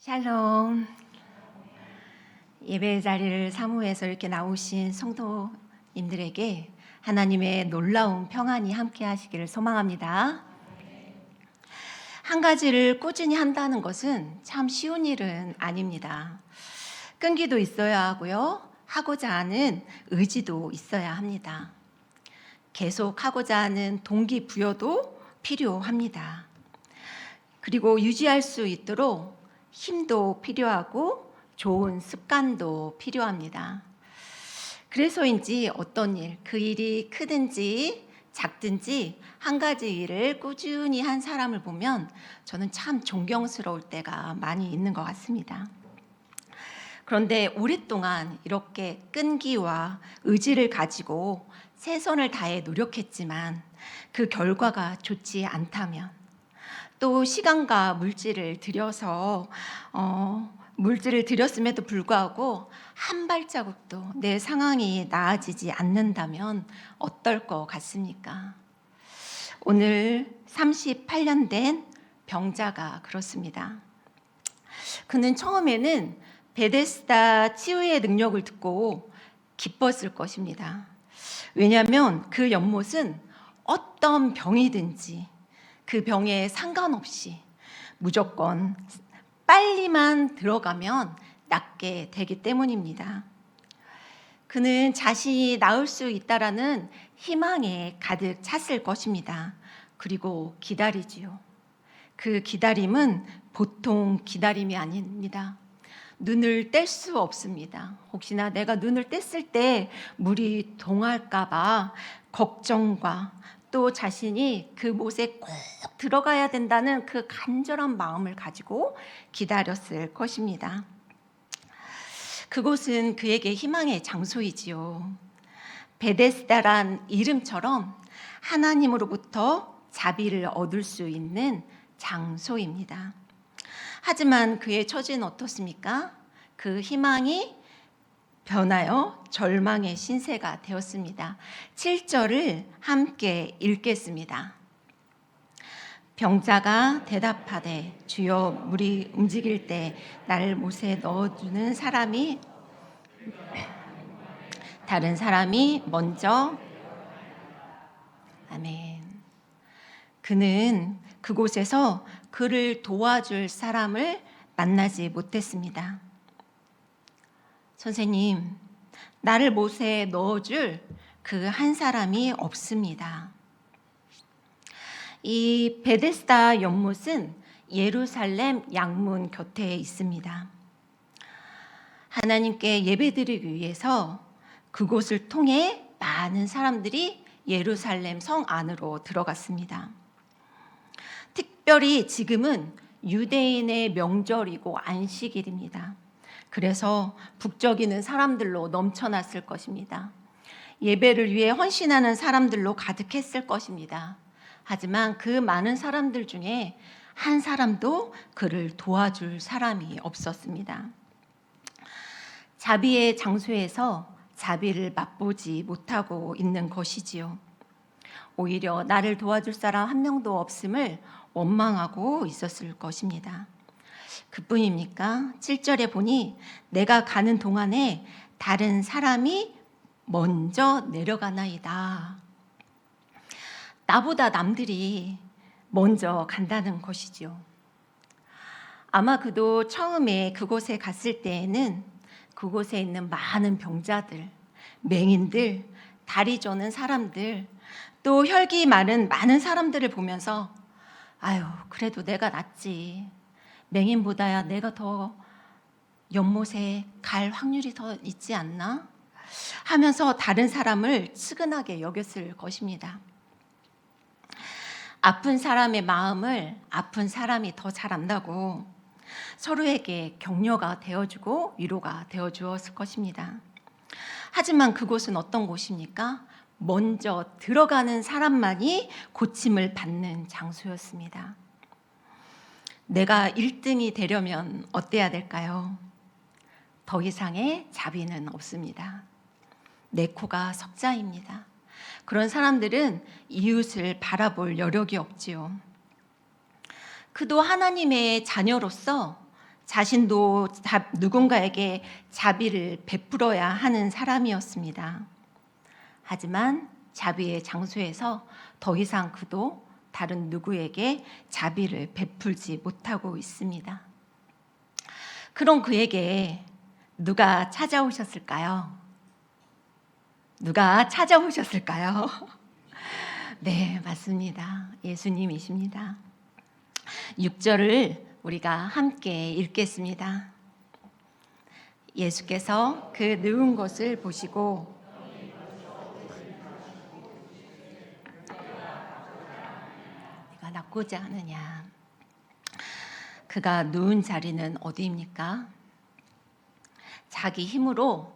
샬롬. 예배 자리를 사모해서 이렇게 나오신 성도님들에게 하나님의 놀라운 평안이 함께 하시기를 소망합니다. 한 가지를 꾸준히 한다는 것은 참 쉬운 일은 아닙니다. 끈기도 있어야 하고요. 하고자 하는 의지도 있어야 합니다. 계속 하고자 하는 동기부여도 필요합니다. 그리고 유지할 수 있도록 힘도 필요하고 좋은 습관도 필요합니다. 그래서인지 어떤 일, 그 일이 크든지 작든지 한 가지 일을 꾸준히 한 사람을 보면 저는 참 존경스러울 때가 많이 있는 것 같습니다. 그런데 오랫동안 이렇게 끈기와 의지를 가지고 최선을 다해 노력했지만 그 결과가 좋지 않다면, 또 시간과 물질을 들였음에도 불구하고 한 발자국도 내 상황이 나아지지 않는다면 어떨 것 같습니까? 오늘 38년 된 병자가 그렇습니다. 그는 처음에는 베데스다 치유의 능력을 듣고 기뻤을 것입니다. 왜냐하면 그 연못은 어떤 병이든지 그 병에 상관없이 무조건 빨리만 들어가면 낫게 되기 때문입니다. 그는 자신이 나을 수 있다라는 희망에 가득 찼을 것입니다. 그리고 기다리지요. 그 기다림은 보통 기다림이 아닙니다. 눈을 뗄 수 없습니다. 혹시나 내가 눈을 뗐을 때 물이 동할까 봐 걱정과 또 자신이 그 못에 꼭 들어가야 된다는 그 간절한 마음을 가지고 기다렸을 것입니다. 그곳은 그에게 희망의 장소이지요. 베데스다란 이름처럼 하나님으로부터 자비를 얻을 수 있는 장소입니다. 하지만 그의 처지는 어떻습니까? 그 희망이 변하여 절망의 신세가 되었습니다. 7절을 함께 읽겠습니다. 병자가 대답하되 주여 물이 움직일 때 나를 못에 넣어주는 사람이 다른 사람이 먼저. 아멘. 그는 그곳에서 그를 도와줄 사람을 만나지 못했습니다. 선생님, 나를 못에 넣어줄 그 한 사람이 없습니다. 이 베데스다 연못은 예루살렘 양문 곁에 있습니다. 하나님께 예배드리기 위해서 그곳을 통해 많은 사람들이 예루살렘 성 안으로 들어갔습니다. 특별히 지금은 유대인의 명절이고 안식일입니다. 그래서 북적이는 사람들로 넘쳐났을 것입니다. 예배를 위해 헌신하는 사람들로 가득했을 것입니다. 하지만 그 많은 사람들 중에 한 사람도 그를 도와줄 사람이 없었습니다. 자비의 장소에서 자비를 맛보지 못하고 있는 것이지요. 오히려 나를 도와줄 사람 한 명도 없음을 원망하고 있었을 것입니다. 그뿐입니까? 7절에 보니 내가 가는 동안에 다른 사람이 먼저 내려가나이다. 나보다 남들이 먼저 간다는 것이죠. 아마 그도 처음에 그곳에 갔을 때에는 그곳에 있는 많은 병자들, 맹인들, 다리 저는 사람들, 또 혈기 많은 사람들을 보면서 아유, 그래도 내가 낫지. 맹인보다야 내가 더 연못에 갈 확률이 더 있지 않나? 하면서 다른 사람을 측은하게 여겼을 것입니다. 아픈 사람의 마음을 아픈 사람이 더 잘 안다고 서로에게 격려가 되어주고 위로가 되어주었을 것입니다. 하지만 그곳은 어떤 곳입니까? 먼저 들어가는 사람만이 고침을 받는 장소였습니다. 내가 1등이 되려면 어때야 될까요? 더 이상의 자비는 없습니다. 내 코가 석자입니다. 그런 사람들은 이웃을 바라볼 여력이 없지요. 그도 하나님의 자녀로서 자신도 누군가에게 자비를 베풀어야 하는 사람이었습니다. 하지만 자비의 장소에서 더 이상 그도 다른 누구에게 자비를 베풀지 못하고 있습니다. 그런 그에게 누가 찾아오셨을까요? 누가 찾아오셨을까요? 네, 맞습니다. 예수님이십니다. 6절을 우리가 함께 읽겠습니다. 예수께서 그 누운 것을 보시고 내가 낫고자 하느냐. 그가 누운 자리는 어디입니까? 자기 힘으로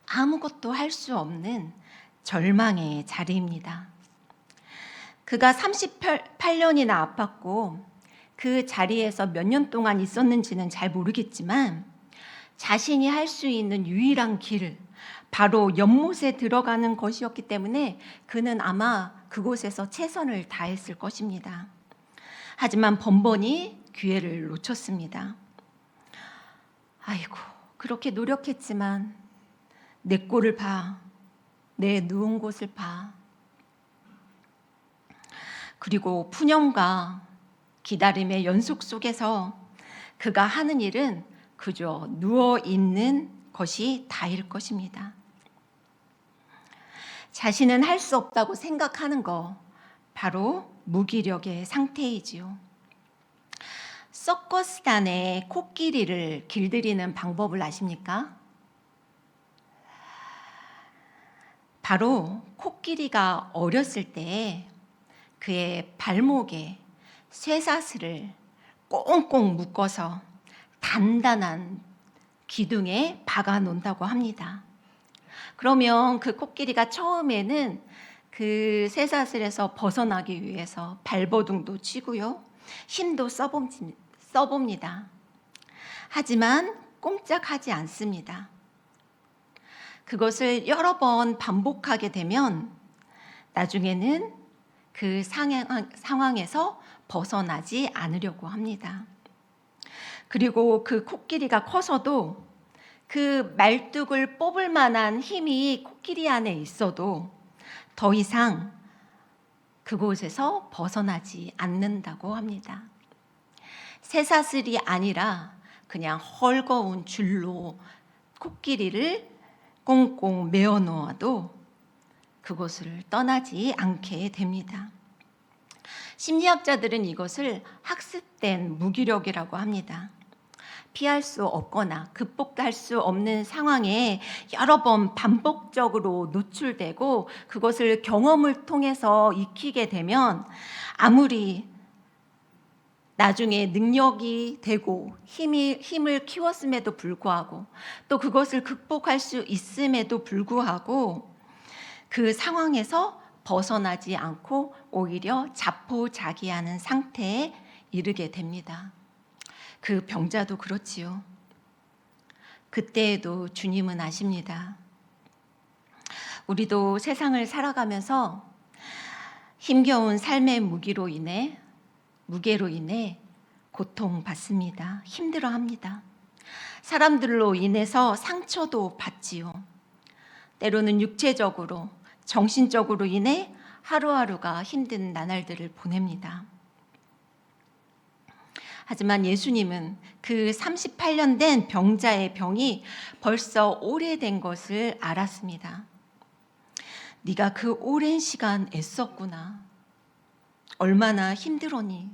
아무것도 할 수 없는 절망의 자리입니다. 그가 38년이나 아팠고 그 자리에서 몇 년 동안 있었는지는 잘 모르겠지만 자신이 할 수 있는 유일한 길, 바로 연못에 들어가는 것이었기 때문에 그는 아마 그곳에서 최선을 다했을 것입니다. 하지만 번번이 기회를 놓쳤습니다. 아이고, 그렇게 노력했지만 내 꼴을 봐, 내 누운 곳을 봐. 그리고 푸념과 기다림의 연속 속에서 그가 하는 일은 그저 누워 있는 것이 다일 것입니다. 자신은 할 수 없다고 생각하는 거, 바로 무기력의 상태이지요. 서커스단의 코끼리를 길들이는 방법을 아십니까? 바로 코끼리가 어렸을 때 그의 발목에 쇠사슬을 꽁꽁 묶어서 단단한 기둥에 박아 놓는다고 합니다. 그러면 그 코끼리가 처음에는 그 쇠사슬에서 벗어나기 위해서 발버둥도 치고요, 힘도 써봅니다. 하지만 꼼짝하지 않습니다. 그것을 여러 번 반복하게 되면 나중에는 그 상황에서 벗어나지 않으려고 합니다. 그리고 그 코끼리가 커서도 그 말뚝을 뽑을 만한 힘이 코끼리 안에 있어도 더 이상 그곳에서 벗어나지 않는다고 합니다. 쇠사슬이 아니라 그냥 헐거운 줄로 코끼리를 꽁꽁 메어 놓아도 그곳을 떠나지 않게 됩니다. 심리학자들은 이것을 학습된 무기력이라고 합니다. 피할 수 없거나 극복할 수 없는 상황에 여러 번 반복적으로 노출되고 그것을 경험을 통해서 익히게 되면 아무리 나중에 능력이 되고 힘을 키웠음에도 불구하고 또 그것을 극복할 수 있음에도 불구하고 그 상황에서 벗어나지 않고 오히려 자포자기하는 상태에 이르게 됩니다. 그 병자도 그렇지요. 그때에도 주님은 아십니다. 우리도 세상을 살아가면서 힘겨운 삶의 무게로 인해 고통받습니다. 힘들어합니다. 사람들로 인해서 상처도 받지요. 때로는 육체적으로, 정신적으로 인해 하루하루가 힘든 나날들을 보냅니다. 하지만 예수님은 그 38년 된 병자의 병이 벌써 오래된 것을 알았습니다. 네가 그 오랜 시간 애썼구나. 얼마나 힘들었니?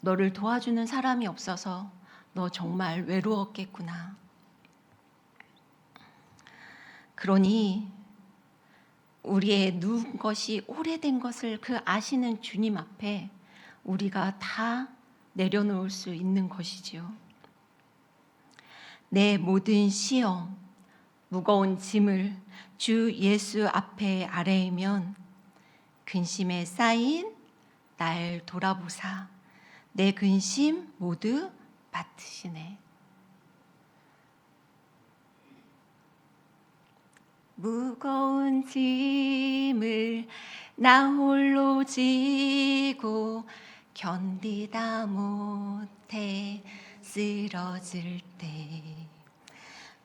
너를 도와주는 사람이 없어서 너 정말 외로웠겠구나. 그러니 우리의 누운 것이 오래된 것을 그 아시는 주님 앞에 우리가 다 내려놓을 수 있는 것이지요. 내 모든 시험, 무거운 짐을 주 예수 앞에 아뢰면 근심에 쌓인 날 돌아보사 내 근심 모두 맡으시네. 무거운 짐을 나 홀로 지고 견디다 못해 쓰러질 때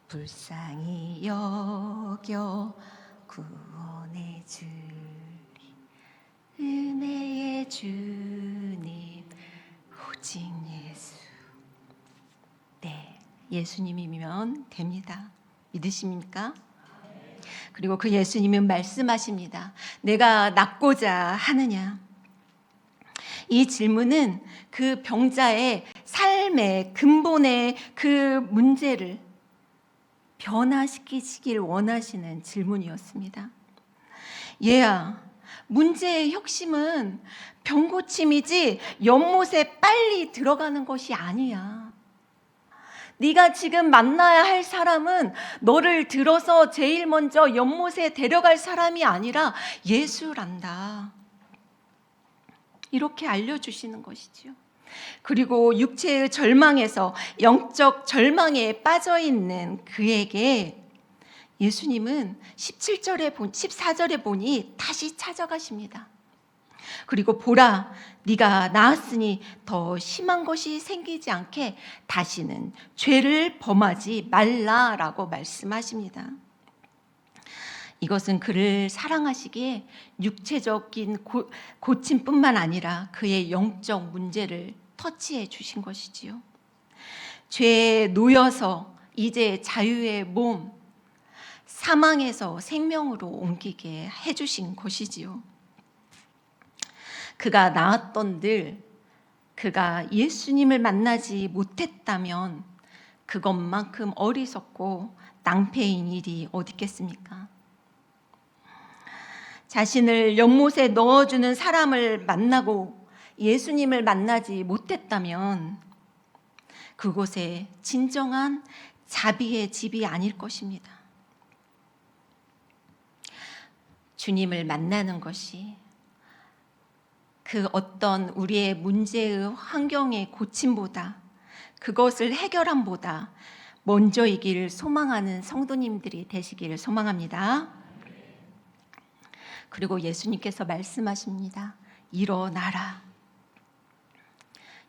불쌍히 여겨 구원해 주리 은혜의 주님 오직 예수. 네, 예수님이면 됩니다. 믿으십니까? 그리고 그 예수님은 말씀하십니다. 내가 낫고자 하느냐? 이 질문은 그 병자의 삶의 근본의 그 문제를 변화시키시길 원하시는 질문이었습니다. 얘야, 문제의 혁심은 병고침이지 연못에 빨리 들어가는 것이 아니야. 네가 지금 만나야 할 사람은 너를 들어서 제일 먼저 연못에 데려갈 사람이 아니라 예수란다. 이렇게 알려주시는 것이지요. 그리고 육체의 절망에서 영적 절망에 빠져있는 그에게 예수님은 14절에 보니 다시 찾아가십니다. 그리고 보라, 네가 나았으니 더 심한 것이 생기지 않게 다시는 죄를 범하지 말라라고 말씀하십니다. 이것은 그를 사랑하시기에 육체적인 고침뿐만 아니라 그의 영적 문제를 터치해 주신 것이지요. 죄에 놓여서 이제 자유의 몸, 사망에서 생명으로 옮기게 해주신 것이지요. 그가 나았던들 그가 예수님을 만나지 못했다면 그것만큼 어리석고 낭패인 일이 어디 있겠습니까? 자신을 연못에 넣어주는 사람을 만나고 예수님을 만나지 못했다면 그곳에 진정한 자비의 집이 아닐 것입니다. 주님을 만나는 것이 그 어떤 우리의 문제의 환경의 고침보다 그것을 해결함보다 먼저이길 소망하는 성도님들이 되시기를 소망합니다. 그리고 예수님께서 말씀하십니다. 일어나라.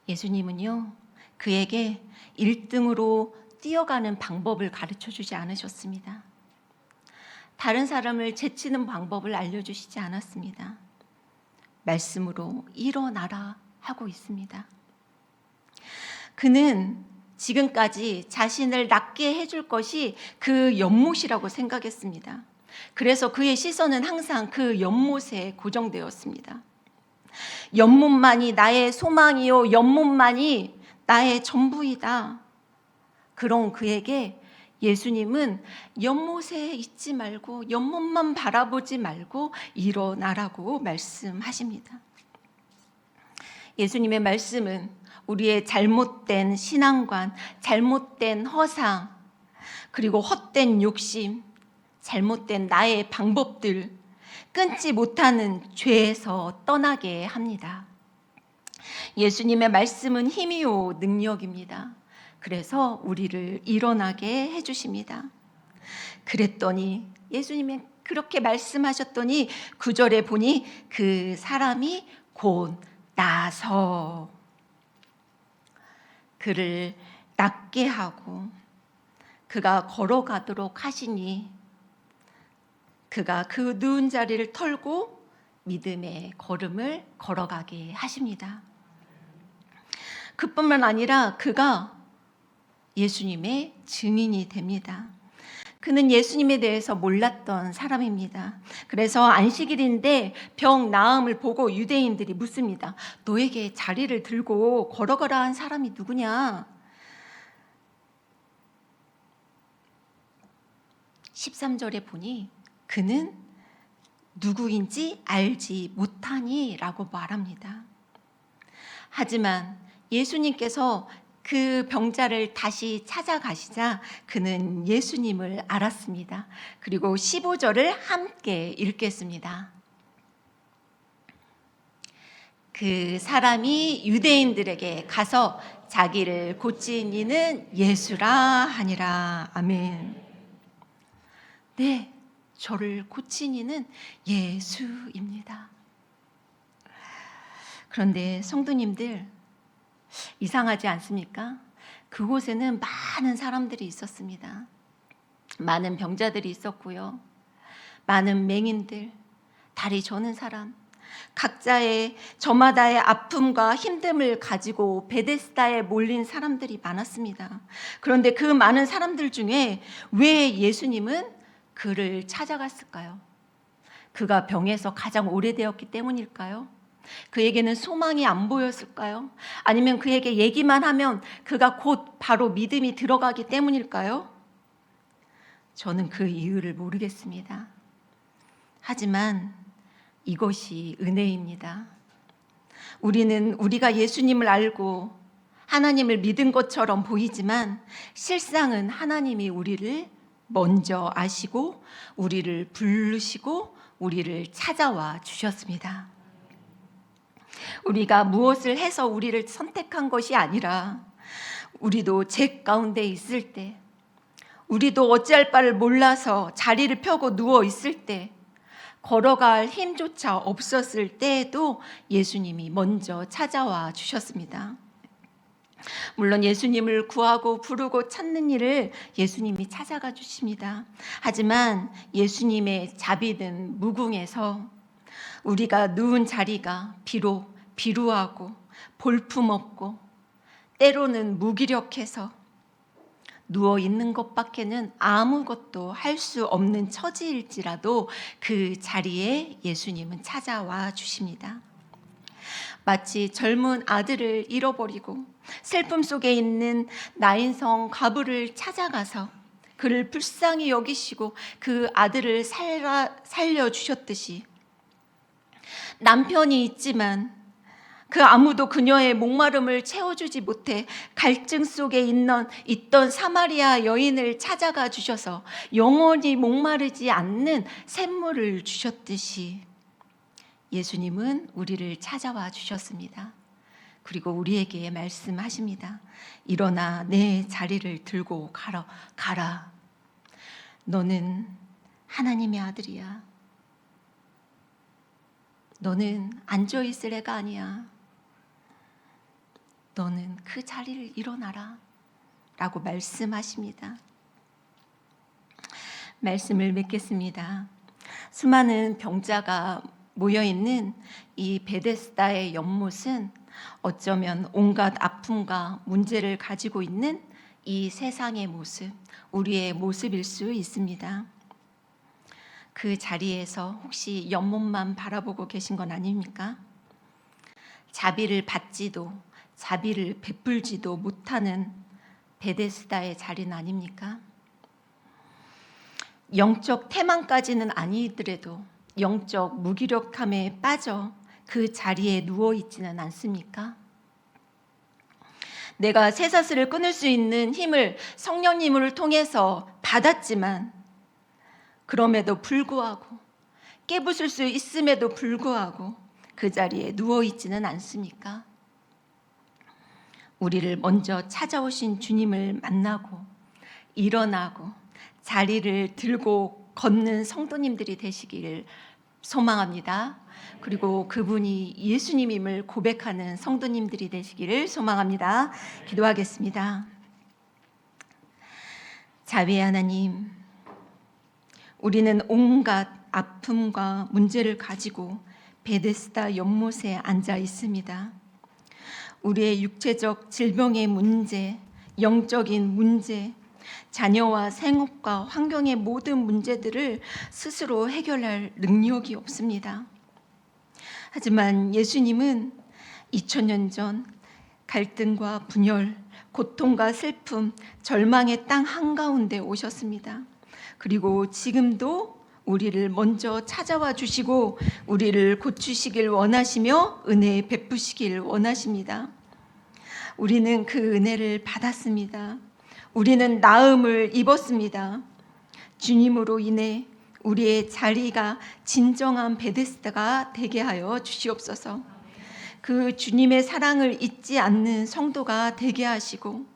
예수님은요, 그에게 1등으로 뛰어가는 방법을 가르쳐 주지 않으셨습니다. 다른 사람을 제치는 방법을 알려주시지 않았습니다. 말씀으로 일어나라 하고 있습니다. 그는 지금까지 자신을 낫게 해줄 것이 그 연못이라고 생각했습니다. 그래서 그의 시선은 항상 그 연못에 고정되었습니다. 연못만이 나의 소망이요, 연못만이 나의 전부이다. 그런 그에게 예수님은 연못에 있지 말고 연못만 바라보지 말고 일어나라고 말씀하십니다. 예수님의 말씀은 우리의 잘못된 신앙관, 잘못된 허상, 그리고 헛된 욕심, 잘못된 나의 방법들, 끊지 못하는 죄에서 떠나게 합니다. 예수님의 말씀은 힘이요 능력입니다. 그래서 우리를 일어나게 해주십니다. 그랬더니 예수님이 그렇게 말씀하셨더니 9절에 보니 그 사람이 곧 나서 그를 낫게 하고 그가 걸어가도록 하시니 그가 그 누운 자리를 털고 믿음의 걸음을 걸어가게 하십니다. 그뿐만 아니라 그가 예수님의 증인이 됩니다. 그는 예수님에 대해서 몰랐던 사람입니다. 그래서 안식일인데 병 나음을 보고 유대인들이 묻습니다. 너에게 자리를 들고 걸어가라 한 사람이 누구냐? 13절에 보니 그는 누구인지 알지 못하니 라고 말합니다. 하지만 예수님께서 그 병자를 다시 찾아가시자 그는 예수님을 알았습니다. 그리고 15절을 함께 읽겠습니다. 그 사람이 유대인들에게 가서 자기를 고친 이는 예수라 하니라. 아멘. 네, 저를 고친 이는 예수입니다. 그런데 성도님들, 이상하지 않습니까? 그곳에는 많은 사람들이 있었습니다. 많은 병자들이 있었고요. 많은 맹인들, 다리 저는 사람, 각자의 저마다의 아픔과 힘듦을 가지고 베데스다에 몰린 사람들이 많았습니다. 그런데 그 많은 사람들 중에 왜 예수님은 그를 찾아갔을까요? 그가 병에서 가장 오래되었기 때문일까요? 그에게는 소망이 안 보였을까요? 아니면 그에게 얘기만 하면 그가 곧 바로 믿음이 들어가기 때문일까요? 저는 그 이유를 모르겠습니다. 하지만 이것이 은혜입니다. 우리는 우리가 예수님을 알고 하나님을 믿은 것처럼 보이지만 실상은 하나님이 우리를 먼저 아시고 우리를 부르시고 우리를 찾아와 주셨습니다. 우리가 무엇을 해서 우리를 선택한 것이 아니라 우리도 죄 가운데 있을 때, 우리도 어찌할 바를 몰라서 자리를 펴고 누워 있을 때, 걸어갈 힘조차 없었을 때에도 예수님이 먼저 찾아와 주셨습니다. 물론 예수님을 구하고 부르고 찾는 일을 예수님이 찾아가 주십니다. 하지만 예수님의 자비는 무궁해서 우리가 누운 자리가 비록 비루하고 볼품없고 때로는 무기력해서 누워 있는 것밖에는 아무것도 할 수 없는 처지일지라도 그 자리에 예수님은 찾아와 주십니다. 마치 젊은 아들을 잃어버리고 슬픔 속에 있는 나인성 과부를 찾아가서 그를 불쌍히 여기시고 그 아들을 살려주셨듯이 남편이 있지만 그 아무도 그녀의 목마름을 채워주지 못해 갈증 속에 있던 사마리아 여인을 찾아가 주셔서 영원히 목마르지 않는 샘물을 주셨듯이 예수님은 우리를 찾아와 주셨습니다. 그리고 우리에게 말씀하십니다. 일어나 내 자리를 들고 가라. 너는 하나님의 아들이야. 너는 앉아있을 애가 아니야. 너는 그 자리를 일어나라 라고 말씀하십니다. 말씀을 맺겠습니다. 수많은 병자가 모여있는 이 베데스다의 연못은 어쩌면 온갖 아픔과 문제를 가지고 있는 이 세상의 모습, 우리의 모습일 수 있습니다. 그 자리에서 혹시 연못만 바라보고 계신 건 아닙니까? 자비를 받지도 자비를 베풀지도 못하는 베데스다의 자리는 아닙니까? 영적 태만까지는 아니더라도 영적 무기력함에 빠져 그 자리에 누워 있지는 않습니까? 내가 쇠사슬을 끊을 수 있는 힘을 성령님을 통해서 받았지만 그럼에도 불구하고 깨부술 수 있음에도 불구하고 그 자리에 누워 있지는 않습니까? 우리를 먼저 찾아오신 주님을 만나고 일어나고 자리를 들고 걷는 성도님들이 되시기를 소망합니다. 그리고 그분이 예수님임을 고백하는 성도님들이 되시기를 소망합니다. 기도하겠습니다. 자비의 하나님, 우리는 온갖 아픔과 문제를 가지고 베데스다 연못에 앉아 있습니다. 우리의 육체적 질병의 문제, 영적인 문제, 자녀와 생업과 환경의 모든 문제들을 스스로 해결할 능력이 없습니다. 하지만 예수님은 2000년 전 갈등과 분열, 고통과 슬픔, 절망의 땅 한가운데 오셨습니다. 그리고 지금도 우리를 먼저 찾아와 주시고 우리를 고치시길 원하시며 은혜 베푸시길 원하십니다. 우리는 그 은혜를 받았습니다. 우리는 나음을 입었습니다. 주님으로 인해 우리의 자리가 진정한 베데스다가 되게 하여 주시옵소서. 그 주님의 사랑을 잊지 않는 성도가 되게 하시고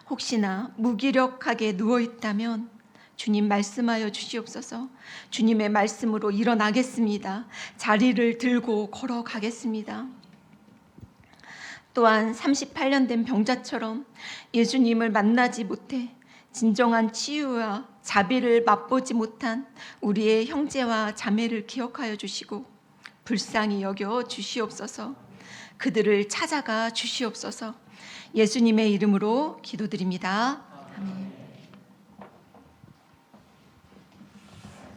혹시나 무기력하게 누워있다면 주님 말씀하여 주시옵소서. 주님의 말씀으로 일어나겠습니다. 자리를 들고 걸어가겠습니다. 또한 38년 된 병자처럼 예수님을 만나지 못해 진정한 치유와 자비를 맛보지 못한 우리의 형제와 자매를 기억하여 주시고 불쌍히 여겨 주시옵소서. 그들을 찾아가 주시옵소서. 예수님의 이름으로 기도드립니다. 아멘.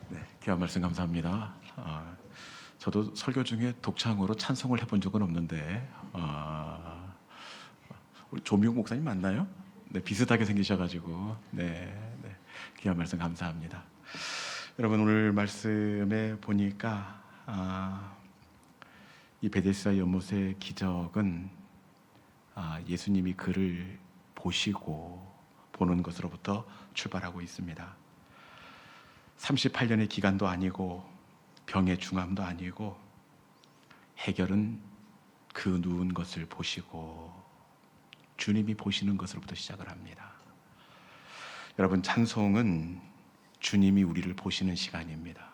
네, 귀한 말씀 감사합니다. 저도 설교 중에 독창으로 찬송을 해본 적은 없는데 우리 조미국 목사님 맞나요? 네, 비슷하게 생기셔가지고 네, 귀한 말씀 감사합니다. 여러분 오늘 말씀에 보니까 이 베데스다 연못의 기적은 예수님이 그를 보시고 보는 것으로부터 출발하고 있습니다. 38년의 기간도 아니고 병의 중함도 아니고 해결은 그 누운 것을 보시고 주님이 보시는 것으로부터 시작을 합니다. 여러분 찬송은 주님이 우리를 보시는 시간입니다.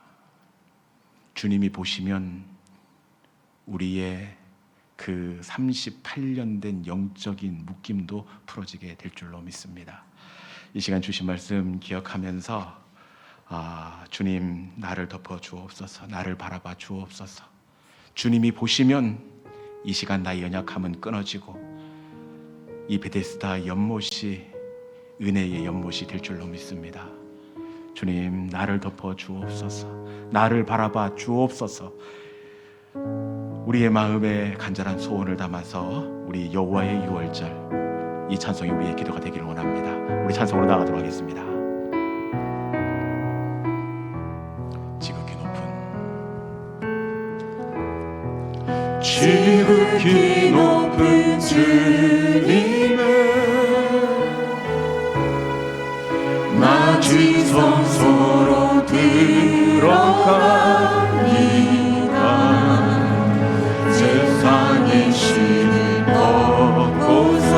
주님이 보시면 우리의 그 38년 된 영적인 묶임도 풀어지게 될 줄로 믿습니다. 이 시간 주신 말씀 기억하면서 주님 나를 덮어 주옵소서, 나를 바라봐 주옵소서. 주님이 보시면 이 시간 나의 연약함은 끊어지고 이 베데스다 연못이 은혜의 연못이 될 줄로 믿습니다. 주님 나를 덮어 주옵소서, 나를 바라봐 주옵소서. 우리의 마음에 간절한 소원을 담아서 우리 여호와의 유월절 이 찬송이 우리의 기도가 되기를 원합니다. 우리 찬송으로 나가도록 하겠습니다. 지극히 높은 주님의 낮은 성소로 들어갑니다. 세상의 신을 벗고서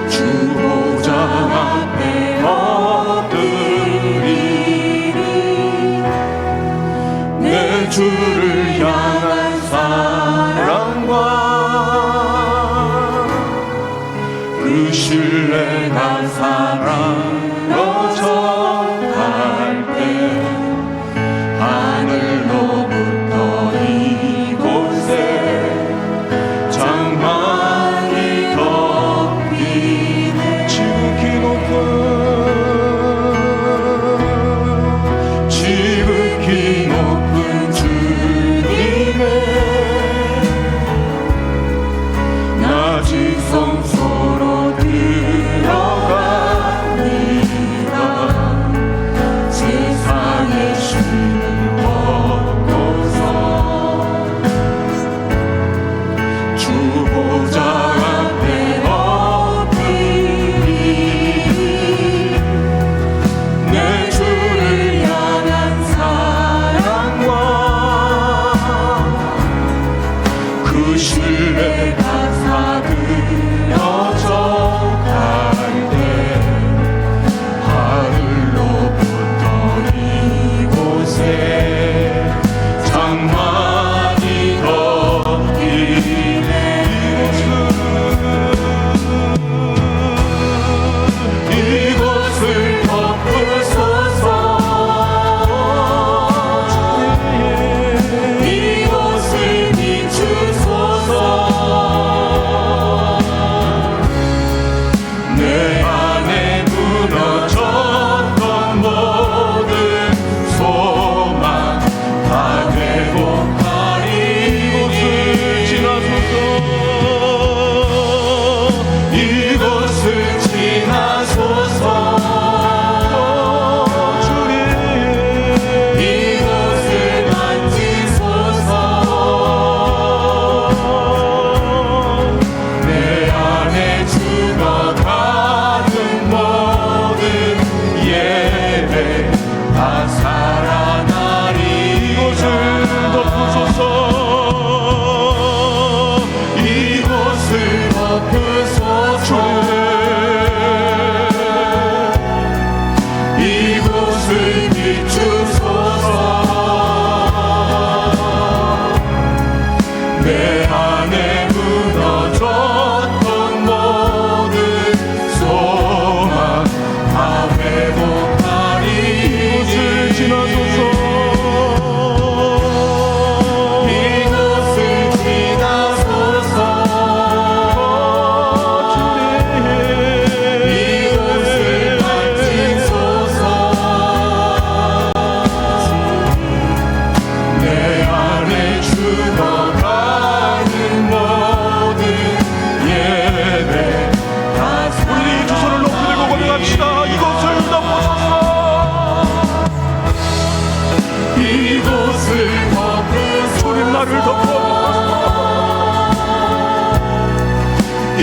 주 보좌 앞에 엎드리리. 내 주를 향한 사랑과 그 신뢰가 사랑으로 전할 때 하늘로부터 이곳에 장막이 덮이네. 지극히 높은 주님의 낮은 성소로 들어가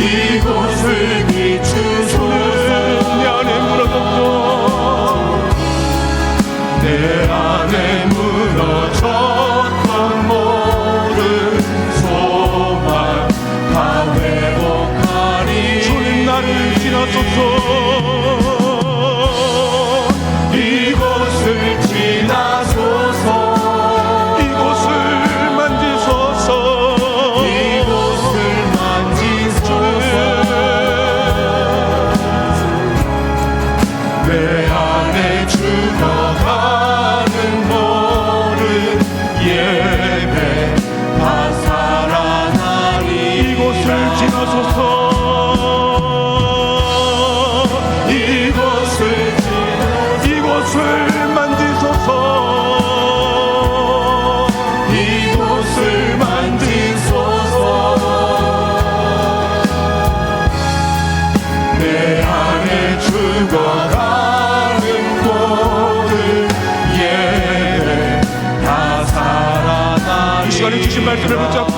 이곳을 비추소서. 내 안에 무너졌던 내 안에 무너졌던 모든 소망 다 회복하리. 주님 나를 지나소서. 이곳을 지나소서. 이곳을 만지소서. 이곳을 만지소서. 내 안에 죽어가는 모든 예배 다 살아나리. 이곳을 지나소서. 이곳을 만지소서. 이곳을 만지소서. 내 안에 죽어가는 모든 예배 다 살아나리. 이 시간에 주신 말씀을 붙잡고